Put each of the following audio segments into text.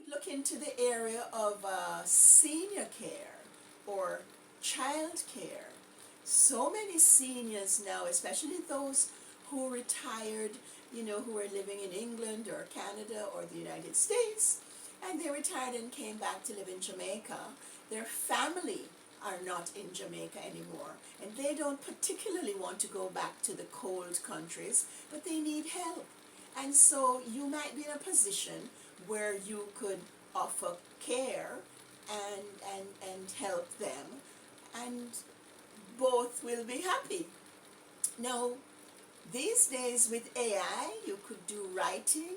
look into the area of senior care or child care. So many seniors now, especially those who retired, who are living in England or Canada or the United States, and they retired and came back to live in Jamaica. Their family are not in Jamaica anymore, and they don't particularly want to go back to the cold countries, but they need help. And so you might be in a position where you could offer care and help them, and both will be happy. Now, these days with AI, you could do writing,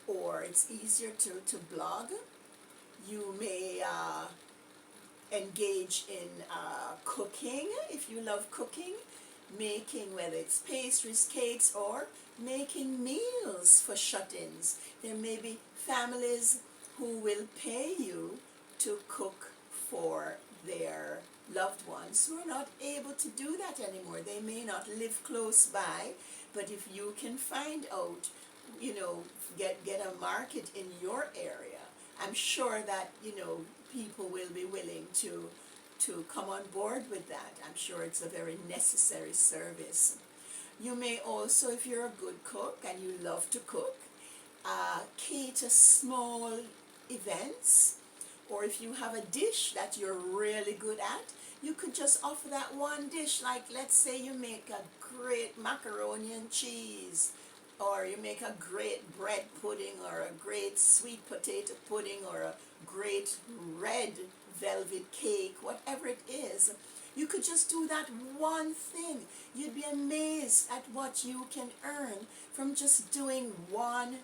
or it's easier to blog. You may engage in cooking if you love cooking, making whether it's pastries, cakes, or making meals for shut-ins. There may be families who will pay you to cook for their loved ones who are not able to do that anymore. They may not live close by, but if you can find out, get a market in your area, I'm sure that, people will be willing to come on board with that. I'm sure it's a very necessary service. You may also, if you're a good cook and you love to cook, cater small events, or if you have a dish that you're really good at, you could just offer that one dish. Like, let's say you make a great macaroni and cheese, or you make a great bread pudding, or a great sweet potato pudding, or a great red velvet cake, whatever it is. You could just do that one thing. You'd be amazed at what you can earn from just doing one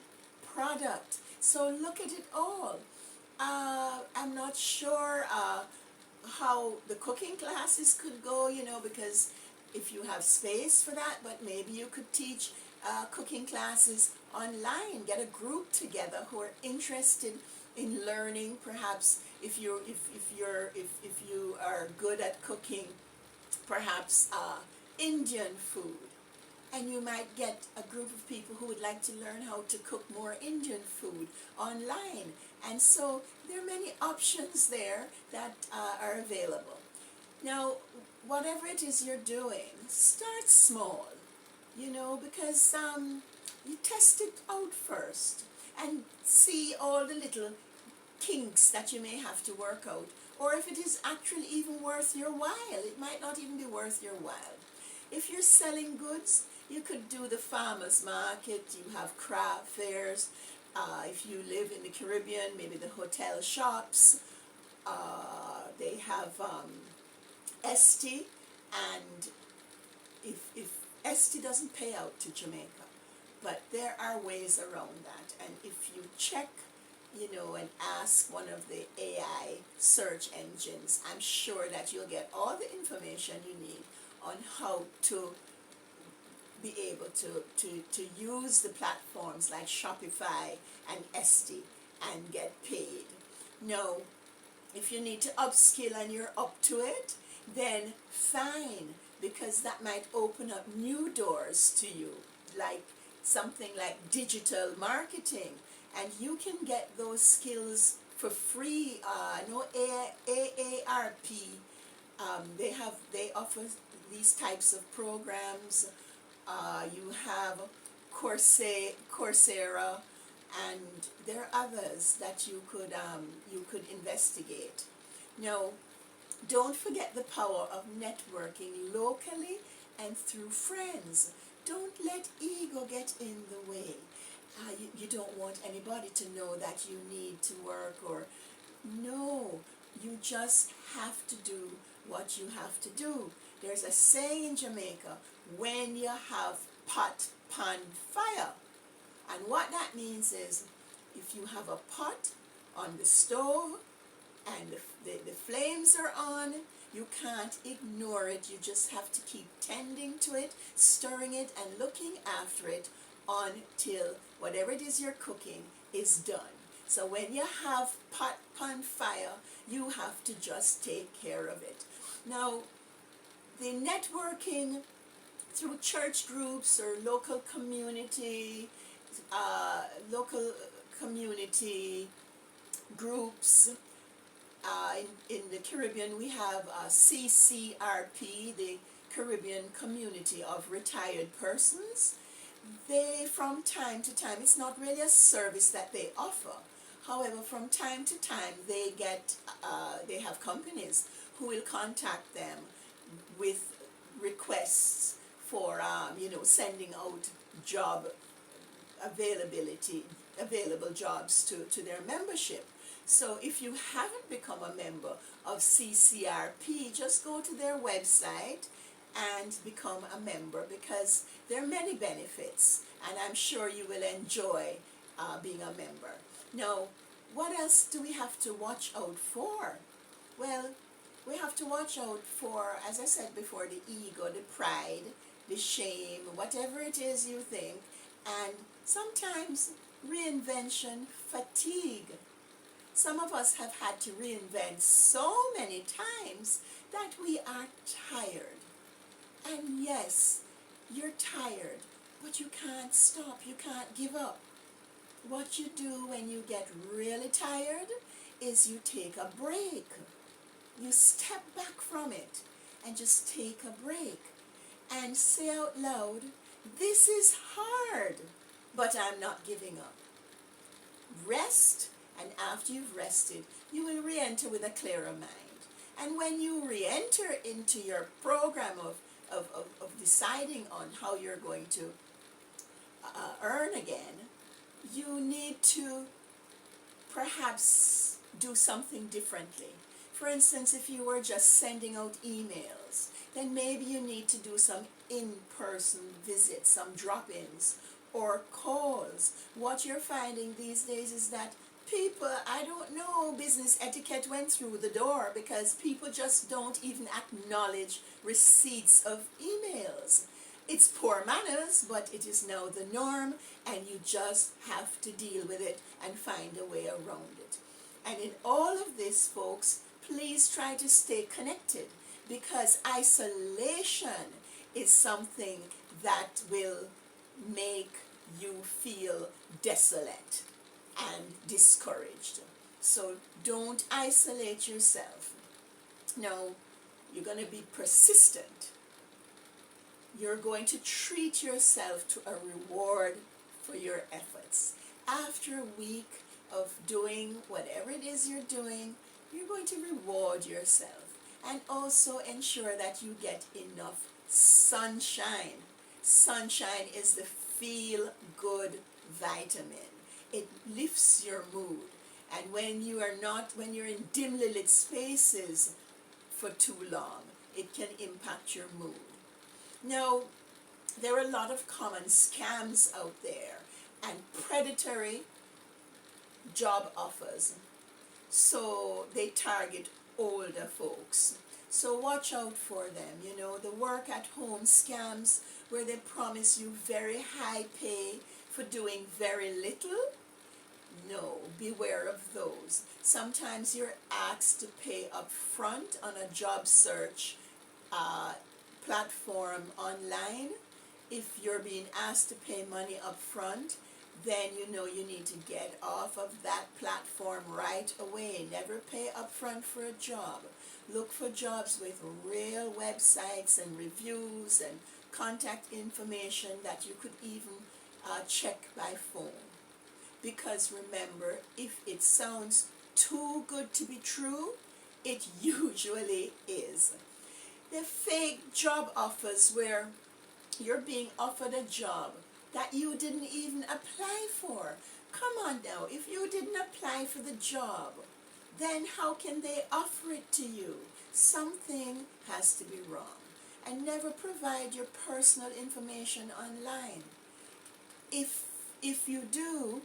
product. So look at it all. I'm not sure how the cooking classes could go, because if you have space for that, but maybe you could teach cooking classes online. Get a group together who are interested in learning. Perhaps if you are good at cooking, perhaps Indian food, and you might get a group of people who would like to learn how to cook more Indian food online. And so there are many options there that are available. Now, whatever it is you're doing, start small, because you test it out first and see all the little kinks that you may have to work out, or if it is actually even worth your while. It might not even be worth your while. If you're selling goods, you could do the farmers market. You have craft fairs. If you live in the Caribbean, maybe the hotel shops. They have Esti, and if Esti doesn't pay out to Jamaica, but there are ways around that. And if you check, and ask one of the AI search engines, I'm sure that you'll get all the information you need on how to be able to use the platforms like Shopify and Esti and get paid. Now, if you need to upskill and you're up to it, then fine, because that might open up new doors to you, like something like digital marketing, and you can get those skills for free. No AARP, they offer these types of programs. You have Coursera, and there are others that you could investigate. Now, don't forget the power of networking locally and through friends. Don't let ego get in the way. You don't want anybody to know that you need to work, or no, you just have to do what you have to do. There's a saying in Jamaica, when you have pot, pan, fire. And what that means is, if you have a pot on the stove and the flames are on, you can't ignore it. You just have to keep tending to it, stirring it, and looking after it until whatever it is you're cooking is done. So when you have pot, pan, fire, you have to just take care of it. Now, the networking through church groups or local community groups. In the Caribbean, we have CCRP, the Caribbean Community of Retired Persons. They, from time to time, it's not really a service that they offer. However, from time to time, they have companies who will contact them with requests for, sending out job available jobs to their membership. So if you haven't become a member of CCRP, just go to their website and become a member, because there are many benefits, and I'm sure you will enjoy being a member. Now, what else do we have to watch out for? Well, we have to watch out for, as I said before, the ego, the pride, the shame, whatever it is you think, and sometimes reinvention fatigue. Some of us have had to reinvent so many times that we are tired. And yes, you're tired, but you can't stop, you can't give up. What you do when you get really tired is you take a break. You step back from it and just take a break and say out loud, this is hard, but I'm not giving up. Rest, and after you've rested, you will re-enter with a clearer mind. And when you re-enter into your program of deciding on how you're going to earn again, you need to perhaps do something differently. For instance, if you were just sending out emails, then maybe you need to do some in-person visits, some drop-ins or calls. What you're finding these days is that people, I don't know, business etiquette went through the door, because people just don't even acknowledge receipts of emails. It's poor manners, but it is now the norm, and you just have to deal with it and find a way around it. And in all of this, folks, please try to stay connected, because isolation is something that will make you feel desolate and discouraged. So don't isolate yourself. Now, you're going to be persistent. You're going to treat yourself to a reward for your efforts. After a week of doing whatever it is you're doing, you're going to reward yourself, and also ensure that you get enough sunshine. Sunshine is the feel-good vitamin. It lifts your mood, and when you're in dimly lit spaces for too long, it can impact your mood. Now, there are a lot of common scams out there and predatory job offers. So they target older folks. So watch out for them. You know, the work at home scams where they promise you very high pay for doing very little. No, beware of those. Sometimes you're asked to pay up front on a job search platform online. If you're being asked to pay money up front, then you know you need to get off of that platform right away. Never pay up front for a job. Look for jobs with real websites and reviews and contact information that you could even check by phone. Because remember, if it sounds too good to be true, it usually is. The fake job offers where you're being offered a job that you didn't even apply for. Come on now, if you didn't apply for the job, then how can they offer it to you? Something has to be wrong. And never provide your personal information online. If you do,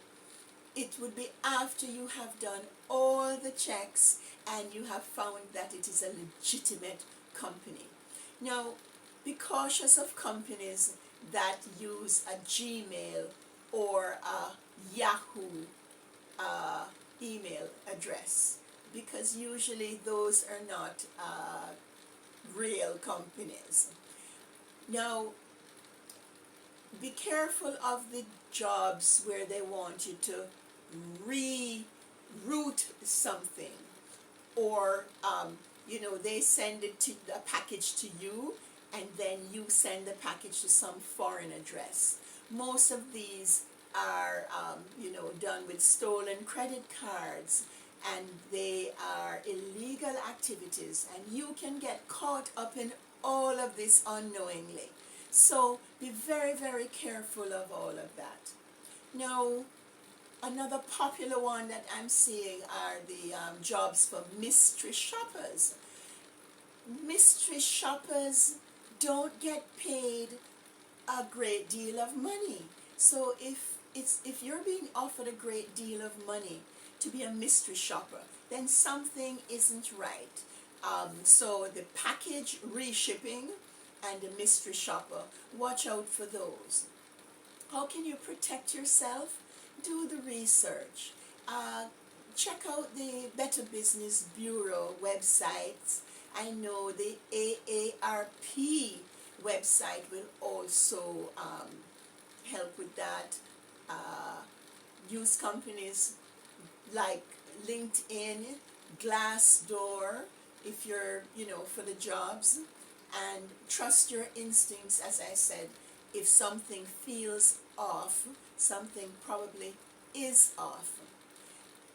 it would be after you have done all the checks and you have found that it is a legitimate company. Now, be cautious of companies that use a Gmail or a Yahoo email address, because usually those are not real companies. Now, be careful of the jobs where they want you to root something, or they send a package to you, and then you send the package to some foreign address. Most of these are done with stolen credit cards, and they are illegal activities, and you can get caught up in all of this unknowingly. So be very, very careful of all of that. Now, another popular one that I'm seeing are the jobs for mystery shoppers. Mystery shoppers don't get paid a great deal of money. So if you're being offered a great deal of money to be a mystery shopper, then something isn't right. So the package reshipping and the mystery shopper, watch out for those. How can you protect yourself? Do the research. Check out the Better Business Bureau websites. I know the AARP website will also help with that. Use companies like LinkedIn, Glassdoor, if you're, for the jobs, and trust your instincts. As I said, if something feels off, something probably is off.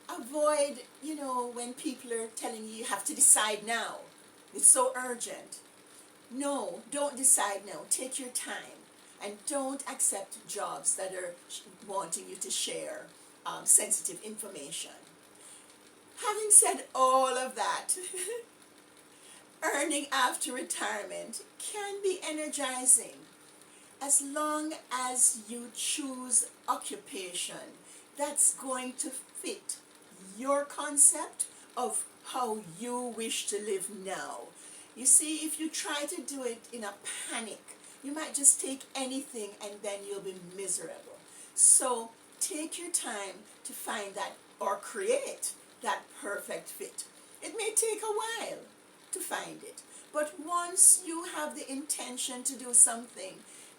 Avoid, when people are telling you have to decide now. It's so urgent. No, don't decide now. Take your time, and don't accept jobs that are wanting you to share sensitive information. Having said all of that, earning after retirement can be energizing as long as you choose occupation that's going to fit your concept of how you wish to live now. You see, if you try to do it in a panic, you might just take anything and then you'll be miserable. So take your time to find that or create that perfect fit. It may take a while to find it, but once you have the intention to do something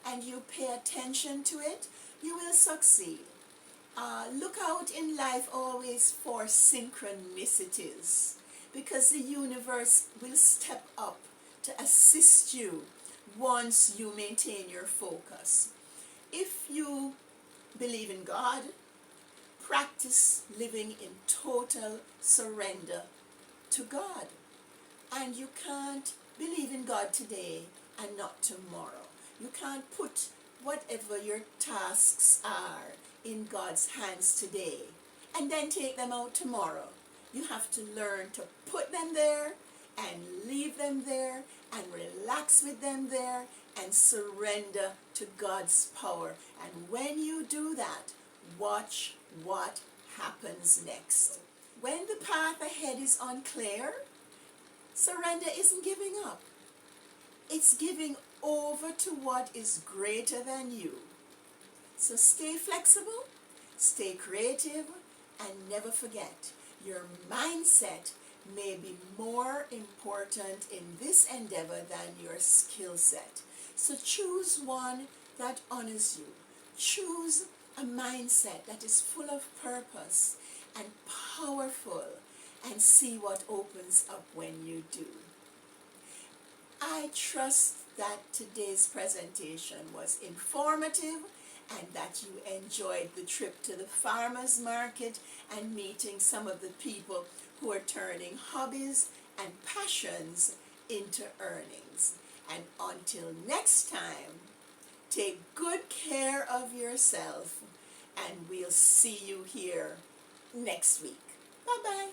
and you pay attention to it, you will succeed. Look out in life always for synchronicities, because the universe will step up to assist you once you maintain your focus. If you believe in God, practice living in total surrender to God. And you can't believe in God today and not tomorrow. You can't put whatever your tasks are in God's hands today and then take them out tomorrow. You have to learn to put them there and leave them there and relax with them there and surrender to God's power. And when you do that, watch what happens next. When the path ahead is unclear, surrender isn't giving up. It's giving over to what is greater than you. So stay flexible, stay creative, and never forget, your mindset may be more important in this endeavor than your skill set. So choose one that honors you. Choose a mindset that is full of purpose and powerful, and see what opens up when you do. I trust that today's presentation was informative and that you enjoyed the trip to the farmers market and meeting some of the people who are turning hobbies and passions into earnings. And until next time, take good care of yourself, and we'll see you here next week. Bye-bye.